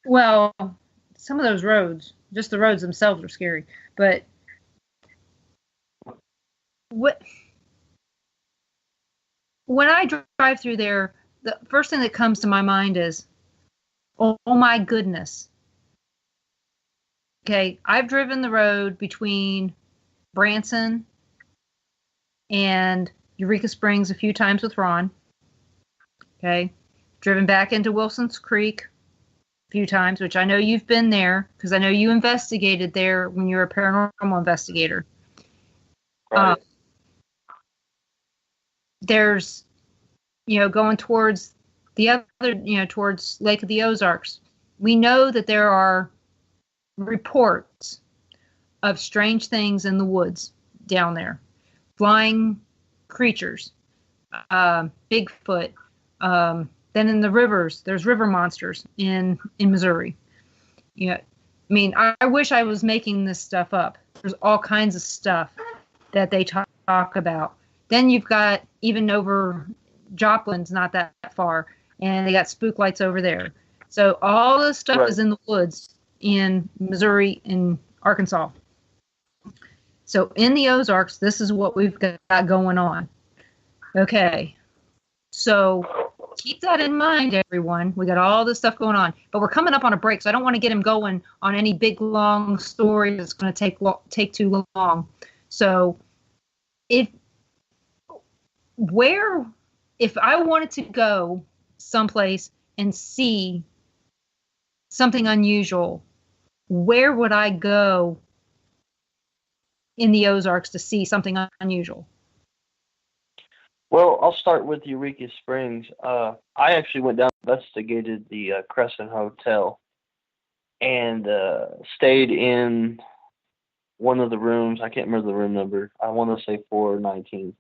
Well, some of those roads, just the roads themselves are scary. But when I drive through there, the first thing that comes to my mind is, oh my goodness. Okay, I've driven the road between Branson and Eureka Springs a few times with Ron. Okay, driven back into Wilson's Creek a few times, which I know you've been there because I know you investigated there when you were a paranormal investigator. Right. There's, going towards the other, towards Lake of the Ozarks. We know that there are reports of strange things in the woods down there, flying creatures, Bigfoot. Then in the rivers, there's river monsters in Missouri. I wish I was making this stuff up. There's all kinds of stuff that they talk about. Then you've got even over Joplin's not that far, and they got spook lights over there. So all this stuff is in the woods in Missouri and Arkansas. So in the Ozarks, this is what we've got going on. Okay. So keep that in mind, everyone. We got all this stuff going on, but we're coming up on a break, so I don't want to get him going on any big, long story that's going to take too long. So if I wanted to go someplace and see something unusual, where would I go in the Ozarks to see something unusual? Well, I'll start with Eureka Springs. I actually went down and investigated the Crescent Hotel and stayed in one of the rooms. I can't remember the room number. I want to say 419.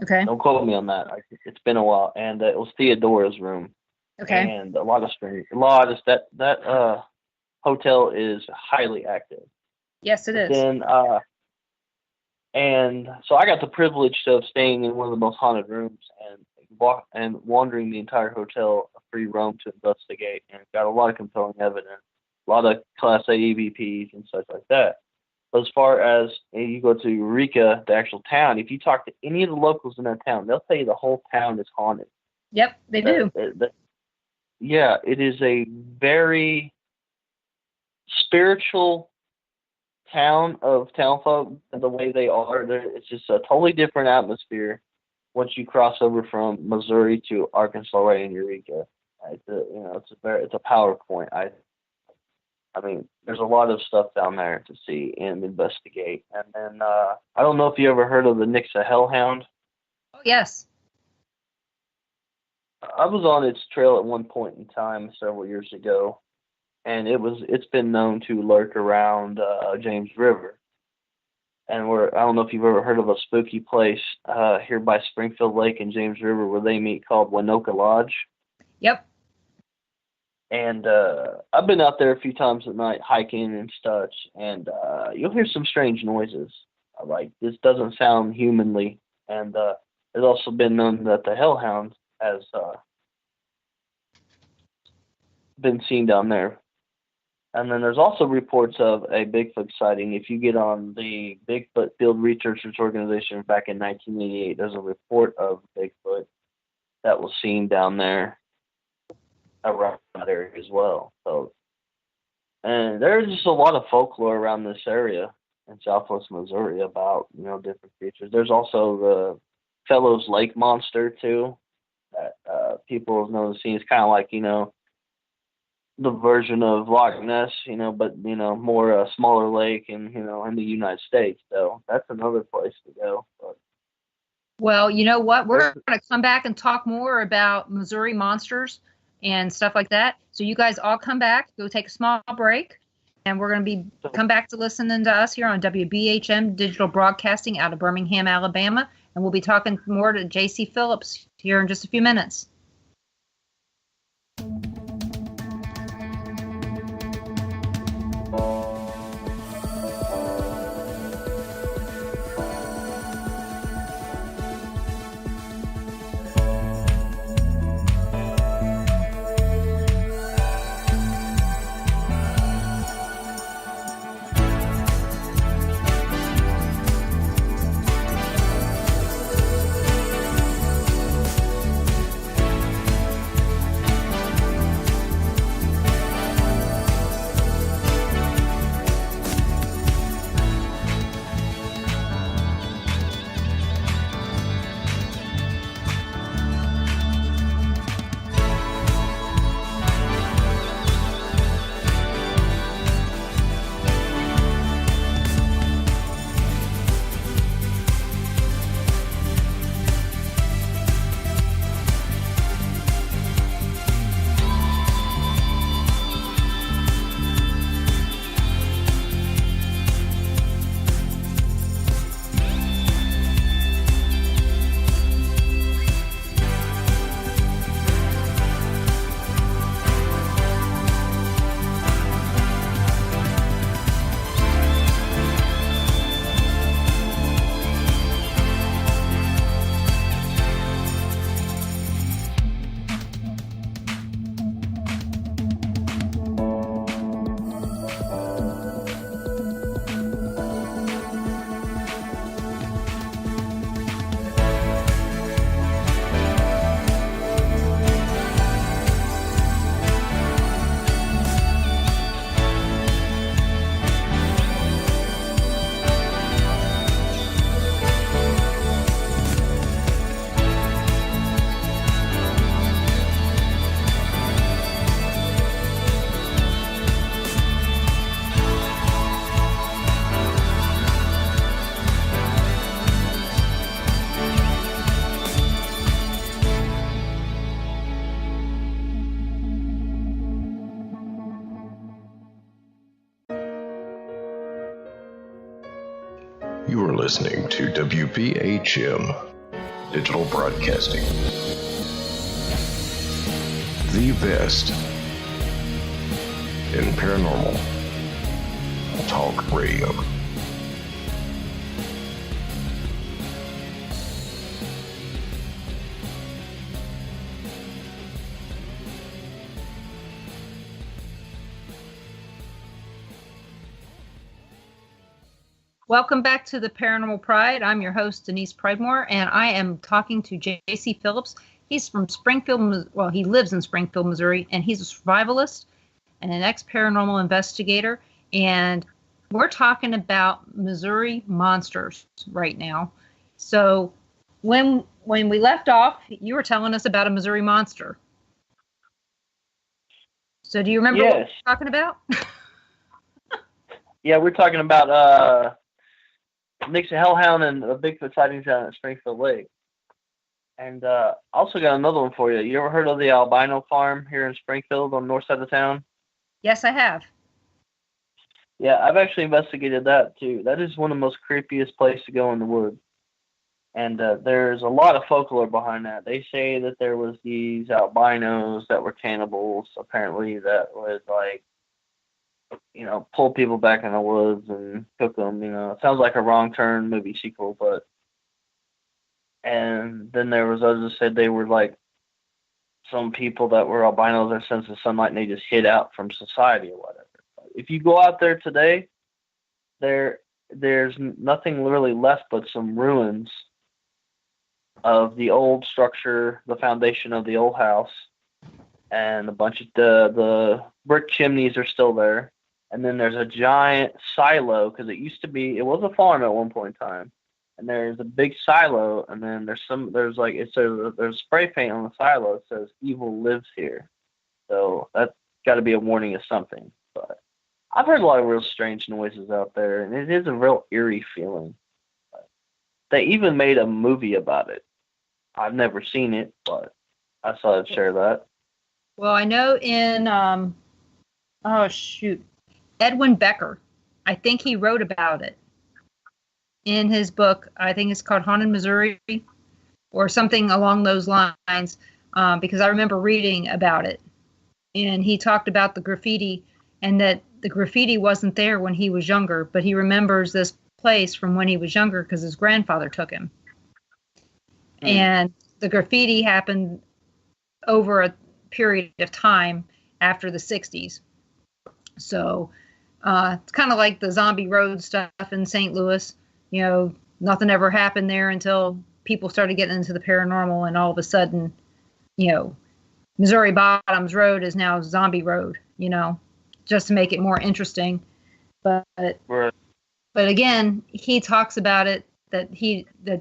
Okay. Don't quote me on that. It's been a while. And it was Theodora's room. Okay. And that hotel is highly active. Yes, it is. Then, and so I got the privilege of staying in one of the most haunted rooms and wandering the entire hotel a free roam to investigate, and got a lot of compelling evidence, a lot of Class A EVPs and such like that. But as far as you go to Eureka, the actual town, if you talk to any of the locals in that town, they'll tell you the whole town is haunted. Yep, they do. Yeah, it is a very spiritual town of townfolk, and the way they are. It's just a totally different atmosphere once you cross over from Missouri to Arkansas, right in Eureka. It's a power point. I mean, there's a lot of stuff down there to see and investigate. And then I don't know if you ever heard of the Nixa Hellhound. Oh, yes. I was on its trail at one point in time several years ago, and it's been known to lurk around James River. And I don't know if you've ever heard of a spooky place here by Springfield Lake and James River where they meet called Winoka Lodge. Yep. And I've been out there a few times at night hiking and such, and you'll hear some strange noises. Like, this doesn't sound humanly. And it's also been known that the Hellhound has been seen down there. And then there's also reports of a Bigfoot sighting. If you get on the Bigfoot Field Researchers Organization back in 1988, there's a report of Bigfoot that was seen down there around that area as well. So, and there's just a lot of folklore around this area in Southwest Missouri about, different creatures. There's also the Fellows Lake Monster too, that people have known to see. It's kind of like, the version of Loch Ness, but, more a smaller lake and, in the United States. So that's another place to go. But, well, you know what? We're going to come back and talk more about Missouri monsters and stuff like that. So you guys all come back, go take a small break, and we're going to come back to listening to us here on WBHM Digital Broadcasting out of Birmingham, Alabama. And we'll be talking more to J.C. Phillips here in just a few minutes. You are listening to WBHM Digital Broadcasting, the best in paranormal talk radio. Welcome back to the Paranormal Pride. I'm your host, Denise Pridemore, and I am talking to J.C. Phillips. He's from Springfield, well, he lives in Springfield, Missouri, and he's a survivalist and an ex-paranormal investigator. And we're talking about Missouri monsters right now. So when we left off, you were telling us about a Missouri monster. So do you remember what we were talking about? Yeah, we're talking about Nixon Hellhound and Bigfoot sightings down at Springfield Lake. And also got another one for you. You ever heard of the albino farm here in Springfield on the north side of town? Yes, I have. Yeah, I've actually investigated that too. That is one of the most creepiest places to go in the woods. And there's a lot of folklore behind that. They say that there was these albinos that were cannibals, apparently, that would, like, you know, pull people back in the woods and cook them. You know, it sounds like a Wrong Turn movie sequel, but. And then there was others that said they were like some people that were albinos that sense of sunlight and they just hid out from society or whatever. If you go out there today, there's nothing really left but some ruins of the old structure, the foundation of the old house, and a bunch of the brick chimneys are still there. And then there's a giant silo, because it was a farm at one point in time. And there's a big silo, and then there's spray paint on the silo that says "Evil lives here." So that's got to be a warning of something. But I've heard a lot of real strange noises out there, and it is a real eerie feeling. They even made a movie about it. I've never seen it, but I thought I'd share that. Well, I know in Edwin Becker, I think he wrote about it in his book. I think it's called Haunted Missouri or something along those lines, because I remember reading about it. And he talked about the graffiti, and that the graffiti wasn't there when he was younger, but he remembers this place from when he was younger because his grandfather took him. And the graffiti happened over a period of time after the 60s. So it's kind of like the Zombie Road stuff in St. Louis. You know, nothing ever happened there until people started getting into the paranormal, and all of a sudden, you know, Missouri Bottoms Road is now Zombie Road, you know, just to make it more interesting. But again, he talks about it, that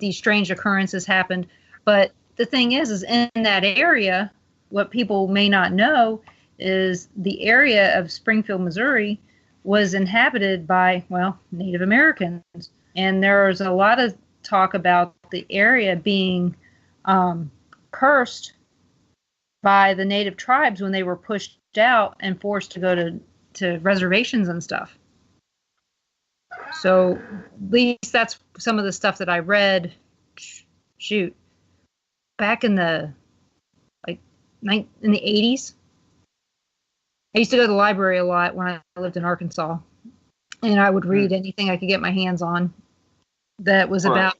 these strange occurrences happened. But the thing is in that area, what people may not know is the area of Springfield, Missouri was inhabited by, well, Native Americans. And there's a lot of talk about the area being cursed by the native tribes when they were pushed out and forced to go to reservations and stuff. So at least that's some of the stuff that I read, back in the in the 80s. I used to go to the library a lot when I lived in Arkansas, and I would read anything I could get my hands on that was about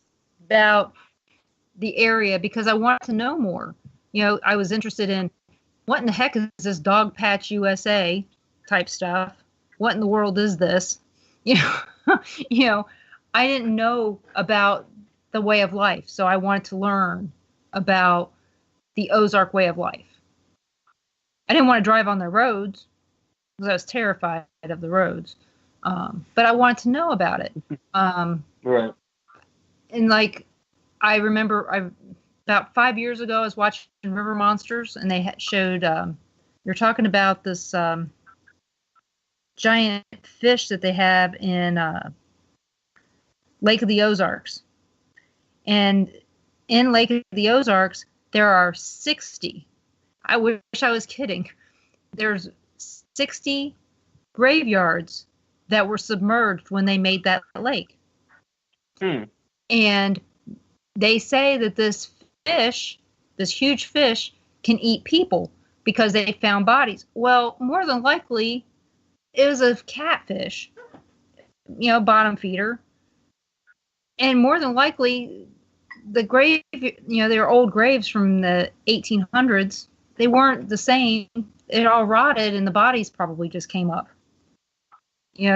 the area, because I wanted to know more. You know, I was interested in what in the heck is this Dog Patch USA type stuff? What in the world is this? You know, I didn't know about the way of life, so I wanted to learn about the Ozark way of life. I didn't want to drive on their roads because I was terrified of the roads, but I wanted to know about it. Right. And like, I remember about 5 years ago, I was watching River Monsters, and they showed, you're talking about this giant fish that they have in Lake of the Ozarks. And in Lake of the Ozarks, there are 60. I wish I was kidding. There's 60 graveyards that were submerged when they made that lake. And they say that this huge fish, can eat people because they found bodies. Well, more than likely, it was a catfish, bottom feeder. And more than likely, the grave, they're old graves from the 1800s. They weren't the same. It all rotted, and the bodies probably just came up.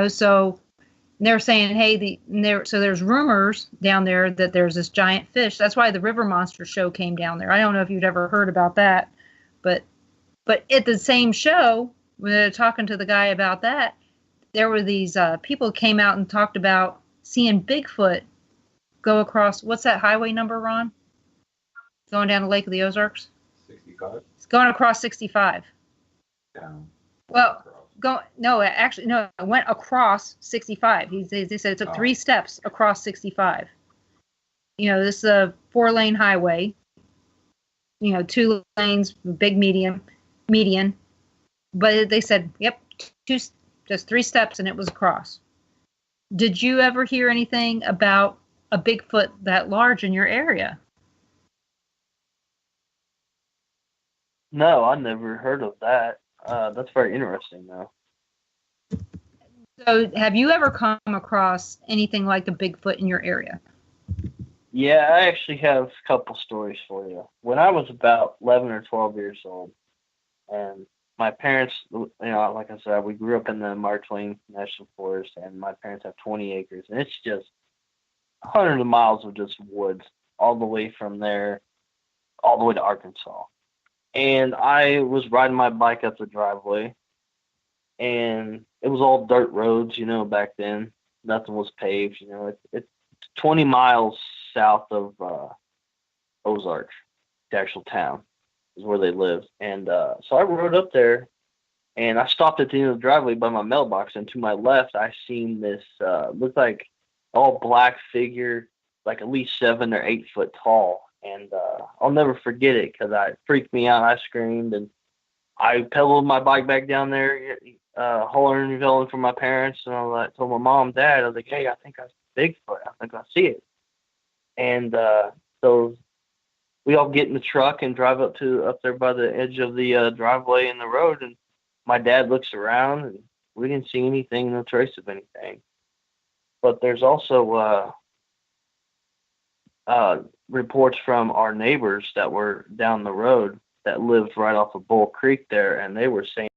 So they're saying, hey, so there's rumors down there that there's this giant fish. That's why the River Monster show came down there. I don't know if you'd ever heard about that, but at the same show, when they're talking to the guy about that, there were these people came out and talked about seeing Bigfoot go across. What's that highway number, Ron? Going down the Lake of the Ozarks? 65. It's going across 65. Down. Well, it went across 65. They said it took 3 steps across 65. This is a 4-lane highway. 2 lanes, big median. But they said, yep, just 3 steps and it was across. Did you ever hear anything about a Bigfoot that large in your area? No, I never heard of that. That's very interesting, though. So, have you ever come across anything like a Bigfoot in your area? Yeah, I actually have a couple stories for you. When I was about 11 or 12 years old, and my parents, like I said, we grew up in the Mark Twain National Forest, and my parents have 20 acres, and it's just hundreds of miles of just woods all the way from there, all the way to Arkansas. And I was riding my bike up the driveway, and it was all dirt roads, back then. Nothing was paved, It's 20 miles south of Ozark, the actual town, is where they lived. And so I rode up there, and I stopped at the end of the driveway by my mailbox, and to my left, I seen this, looked like all black figure, like at least 7 or 8 foot tall. And I'll never forget it because it freaked me out. I screamed, and I pedaled my bike back down there, hollering and yelling for my parents. And I told my mom, Dad, I was like, hey, I think I see Bigfoot. I think I see it. And so we all get in the truck and drive up there by the edge of the driveway in the road. And my dad looks around, and we didn't see anything, no trace of anything. But there's also reports from our neighbors that were down the road that lived right off of Bull Creek there, and they were saying